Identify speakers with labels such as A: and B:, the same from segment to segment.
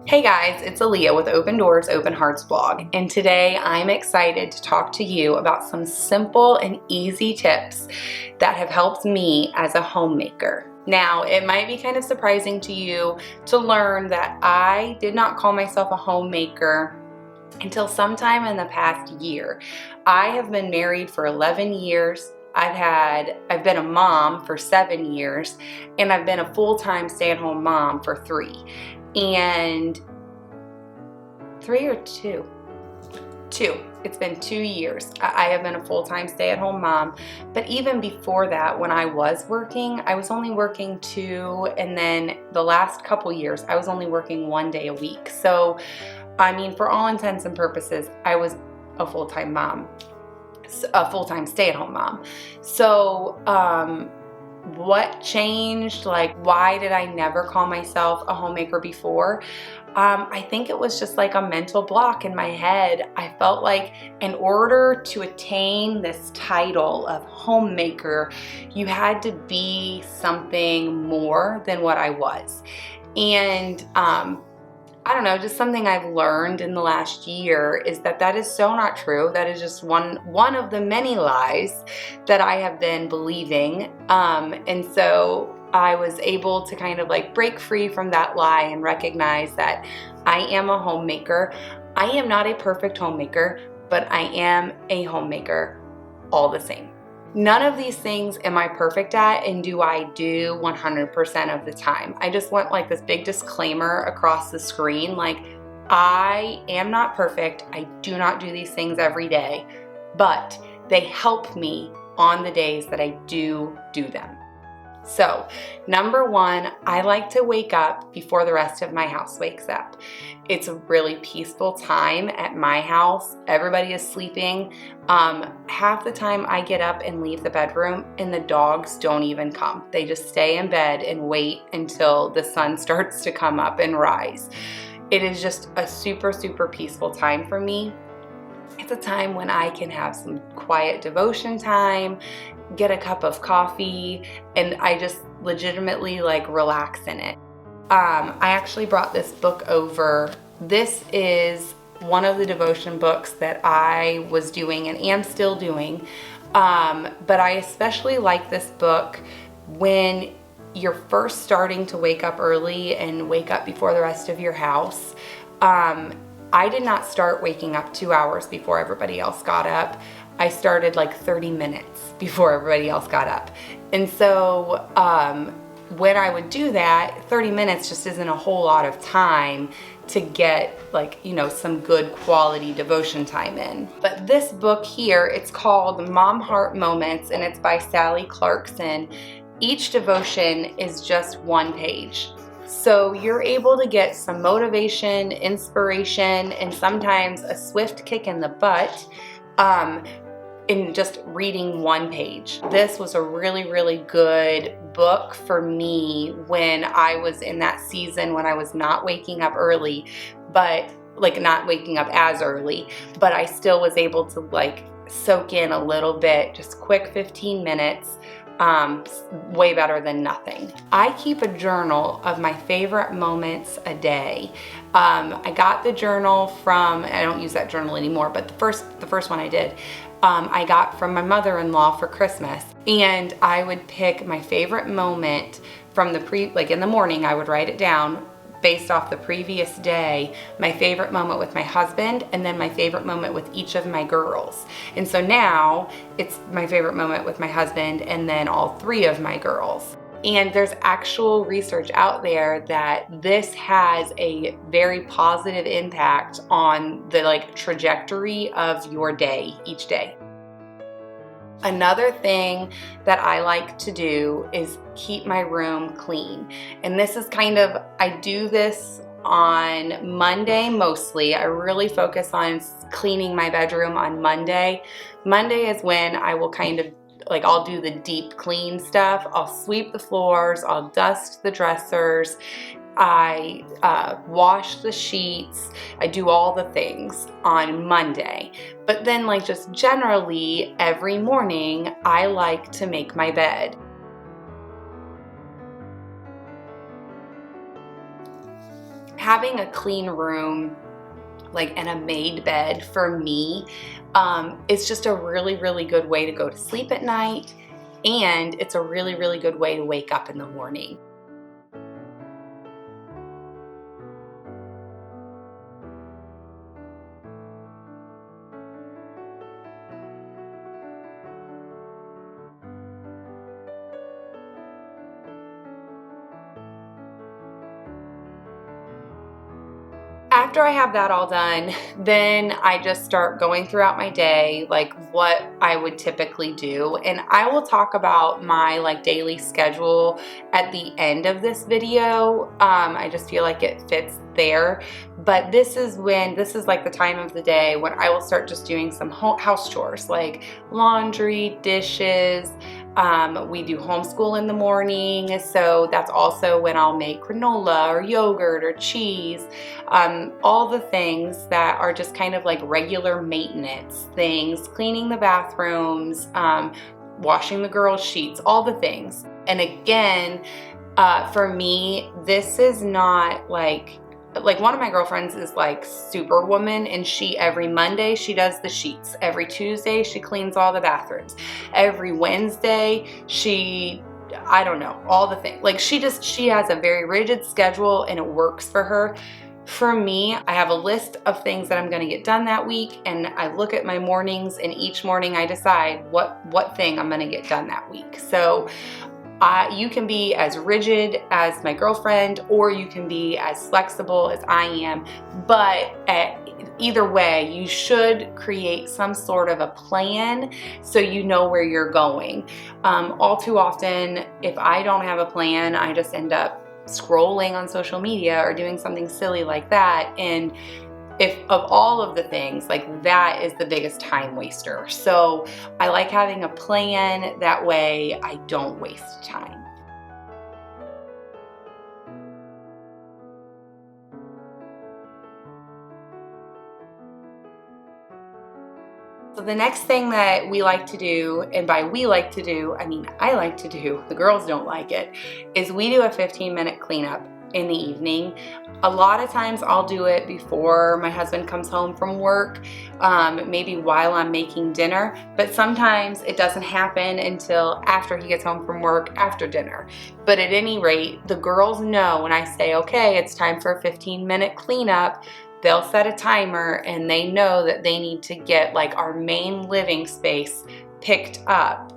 A: Hey guys, it's Aaliyah with Open Doors, Open Hearts blog, and today I'm excited to talk to you about some simple and easy tips that have helped me as a homemaker. Now, it might be kind of surprising to you to learn that I did not call myself a homemaker until sometime in the past year. I have been married for 11 years. I've been a mom for 7 years, and I've been a full-time stay-at-home mom for 3. And 3 or 2? 2. It's been 2 years. I have been a full-time stay-at-home mom, but even before that, when I was working, I was only working 2, and then the last couple years, I was only working 1 day a week. So, I mean, for all intents and purposes, I was a full-time mom, a full-time stay-at-home mom. So, what changed? Like, why did I never call myself a homemaker before? I think it was just like a mental block in my head. I felt like in order to attain this title of homemaker, you had to be something more than what I was. And I don't know, just something I've learned in the last year is that that is so not true. That is just one of the many lies that I have been believing. And so I was able to kind of like break free from that lie and recognize that I am a homemaker. I am not a perfect homemaker, but I am a homemaker all the same. None of these things am I perfect at and do I do 100% of the time. I just want like this big disclaimer across the screen, like I am not perfect. I do not do these things every day, but they help me on the days that I do them. So, number 1, I like to wake up before the rest of my house wakes up. It's a really peaceful time at my house. Everybody is sleeping. Half the time I get up and leave the bedroom and the dogs don't even come. They just stay in bed and wait until the sun starts to come up and rise. It is just a super, super peaceful time for me. It's a time when I can have some quiet devotion time, get a cup of coffee, and I just legitimately like relax in it. I actually brought this book over. This is one of the devotion books that I was doing and am still doing, but I especially like this book when you're first starting to wake up early and wake up before the rest of your house. I did not start waking up 2 hours before everybody else got up. I started like 30 minutes before everybody else got up. And so when I would do that, 30 minutes just isn't a whole lot of time to get like, you know, some good quality devotion time in. But this book here, it's called Mom Heart Moments, and it's by Sally Clarkson. Each devotion is just 1 page. So you're able to get some motivation, inspiration, and sometimes a swift kick in the butt in just reading 1 page. This was a really, really good book for me when I was in that season when I was not waking up early, but like not waking up as early, but I still was able to like soak in a little bit, just quick 15 minutes. Way better than nothing. I keep a journal of my favorite moments a day. I got the journal from, I don't use that journal anymore, but the first one I did, I got from my mother-in-law for Christmas. And I would pick my favorite moment from like in the morning, I would write it down based off the previous day, my favorite moment with my husband, and then my favorite moment with each of my girls. And so now it's my favorite moment with my husband and then all 3 of my girls. And there's actual research out there that this has a very positive impact on the like trajectory of your day each day. Another thing that I like to do is keep my room clean. And this is kind of, I do this on Monday mostly. I really focus on cleaning my bedroom on Monday. Monday is when I will kind of like, I'll do the deep clean stuff. I'll sweep the floors, I'll dust the dressers, I wash the sheets, I do all the things on Monday. But then like just generally every morning, I like to make my bed. having a clean room, like, and a made bed for me, is just a really, really good way to go to sleep at night. And it's a really, really good way to wake up in the morning. After I have that all done, then I just start going throughout my day, like what I would typically do. And I will talk about my like daily schedule at the end of this video. I just feel like it fits there. But this is like the time of the day when I will start just doing some house chores like laundry, dishes. We do homeschool in the morning, so that's also when I'll make granola or yogurt or cheese. All the things that are just kind of like regular maintenance things, cleaning the bathrooms, washing the girls' sheets, all the things. And again, for me, this is not like one of my girlfriends is like superwoman, and every Monday she does the sheets. Every Tuesday she cleans all the bathrooms. Every Wednesday I don't know, all the things. Like she has a very rigid schedule and it works for her. For me, I have a list of things that I'm going to get done that week, and I look at my mornings, and each morning I decide what thing I'm going to get done that week. So you can be as rigid as my girlfriend, or you can be as flexible as I am, but either way, you should create some sort of a plan so you know where you're going. All too often, if I don't have a plan, I just end up scrolling on social media or doing something silly like that. And if of all of the things, like that is the biggest time waster. So I like having a plan, that way I don't waste time. So the next thing that we like to do, and by we like to do, I mean I like to do, the girls don't like it, is we do a 15-minute cleanup in the evening. A lot of times I'll do it before my husband comes home from work, maybe while I'm making dinner, but sometimes it doesn't happen until after he gets home from work, after dinner. But at any rate, the girls know when I say, okay, it's time for a 15-minute cleanup, they'll set a timer and they know that they need to get like our main living space picked up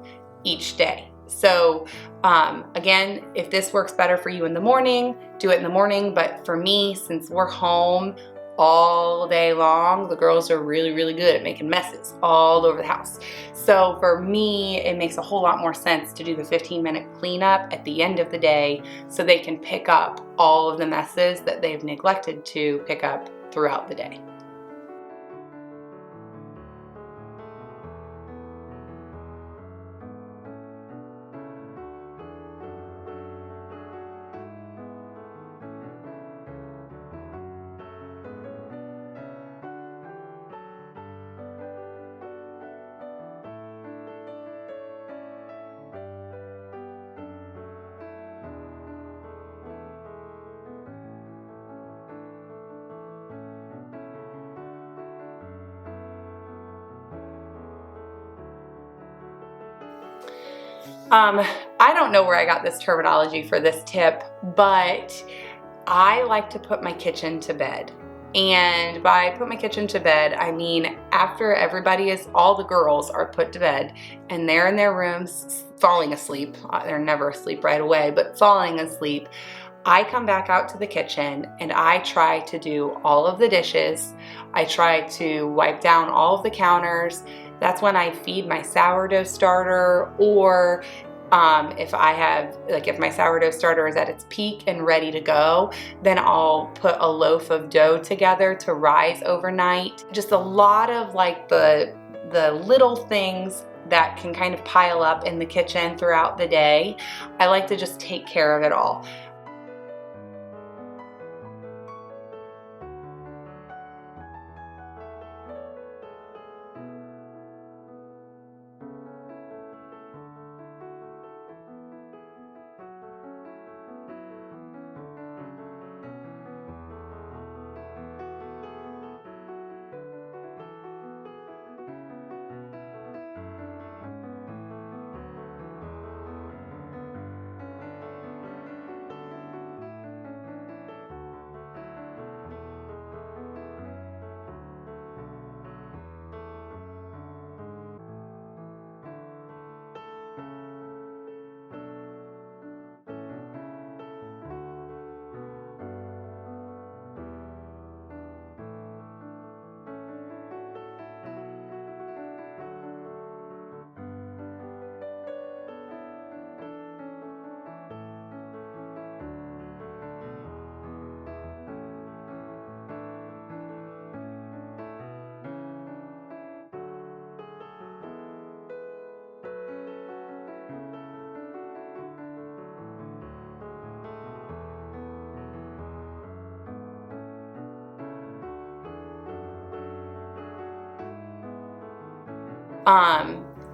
A: each day. So again, if this works better for you in the morning, do it in the morning. But for me, since we're home all day long, the girls are really, really good at making messes all over the house. So for me, it makes a whole lot more sense to do the 15-minute cleanup at the end of the day so they can pick up all of the messes that they've neglected to pick up throughout the day. I don't know where I got this terminology for this tip, but I like to put my kitchen to bed. And by put my kitchen to bed, I mean after all the girls are put to bed and they're in their rooms falling asleep. They're never asleep right away, but falling asleep. I come back out to the kitchen and I try to do all of the dishes. I try to wipe down all of the counters. That's when I feed my sourdough starter, or if my sourdough starter is at its peak and ready to go, then I'll put a loaf of dough together to rise overnight. Just a lot of like the little things that can kind of pile up in the kitchen throughout the day. I like to just take care of it all.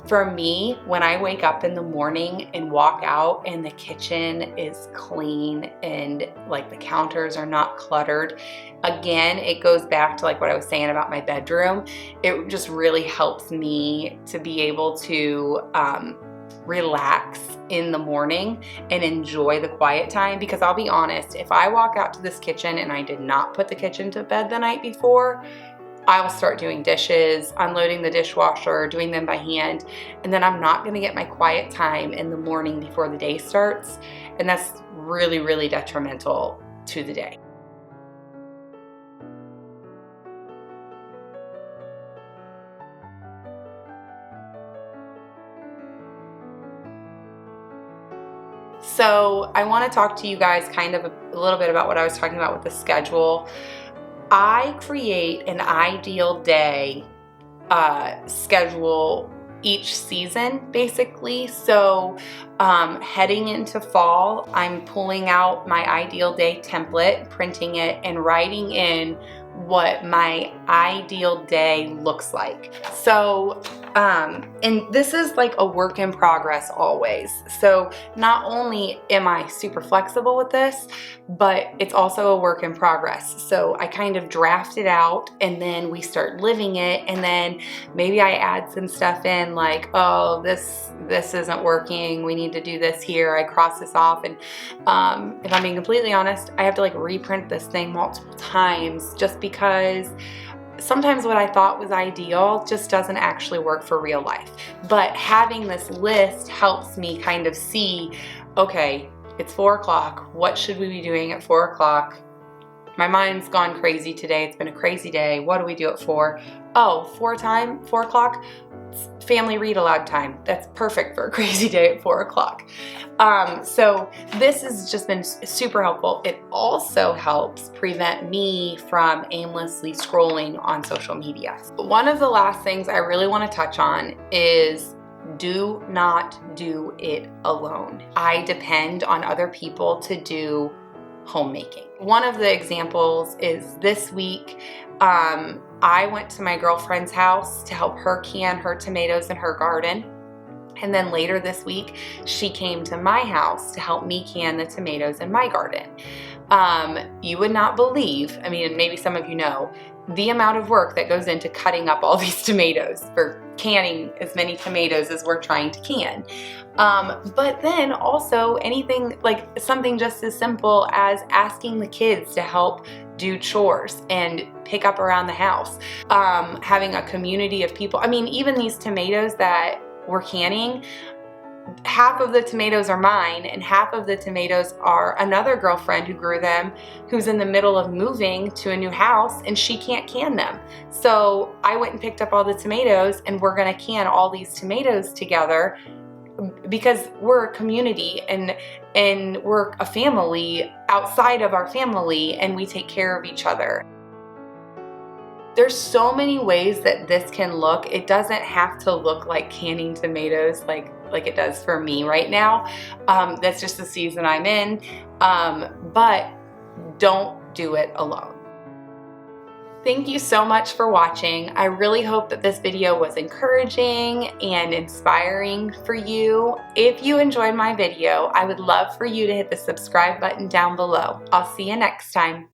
A: For me, when I wake up in the morning and walk out and the kitchen is clean and like the counters are not cluttered, again, it goes back to like what I was saying about my bedroom. It just really helps me to be able to relax in the morning and enjoy the quiet time, because I'll be honest, if I walk out to this kitchen and I did not put the kitchen to bed the night before, I will start doing dishes, unloading the dishwasher, doing them by hand, and then I'm not gonna get my quiet time in the morning before the day starts, and that's really, really detrimental to the day. So I wanna talk to you guys kind of a little bit about what I was talking about with the schedule. I create an ideal day schedule each season, basically. So heading into fall, I'm pulling out my ideal day template, printing it, and writing in what my ideal day looks like. So, and this is like a work in progress always. So not only am I super flexible with this, but it's also a work in progress. So I kind of draft it out and then we start living it, and then maybe I add some stuff in like, oh, this isn't working, we need to do this here. I cross this off, and if I'm being completely honest, I have to like reprint this thing multiple times just because sometimes what I thought was ideal just doesn't actually work for real life. But having this list helps me kind of see, okay, it's 4 o'clock. What should we be doing at 4 o'clock? My mind's gone crazy today. It's been a crazy day. What do we do at 4? Oh, 4 o'clock? Family read aloud time. That's perfect for a crazy day at 4 o'clock. So this has just been super helpful. It also helps prevent me from aimlessly scrolling on social media. One of the last things I really want to touch on is do not do it alone. I depend on other people to do homemaking. One of the examples is this week, I went to my girlfriend's house to help her can her tomatoes in her garden. And then later this week, she came to my house to help me can the tomatoes in my garden. You would not believe, I mean, maybe some of you know, the amount of work that goes into cutting up all these tomatoes for canning as many tomatoes as we're trying to can. But then also anything like something just as simple as asking the kids to help do chores and pick up around the house. Having a community of people. I mean, even these tomatoes that we're canning, half of the tomatoes are mine and half of the tomatoes are another girlfriend who grew them, who's in the middle of moving to a new house and she can't can them. So I went and picked up all the tomatoes and we're gonna can all these tomatoes together because we're a community and we're a family outside of our family and we take care of each other. There's so many ways that this can look. It doesn't have to look like canning tomatoes like it does for me right now. That's just the season I'm in. But don't do it alone. Thank you so much for watching. I really hope that this video was encouraging and inspiring for you. If you enjoyed my video, I would love for you to hit the subscribe button down below. I'll see you next time.